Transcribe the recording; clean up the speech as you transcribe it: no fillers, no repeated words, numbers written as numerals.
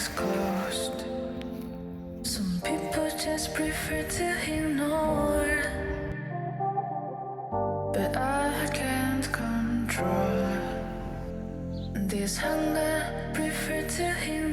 is closed. Some people just prefer to ignore, but I can't control this hunger. Prefer to ignore.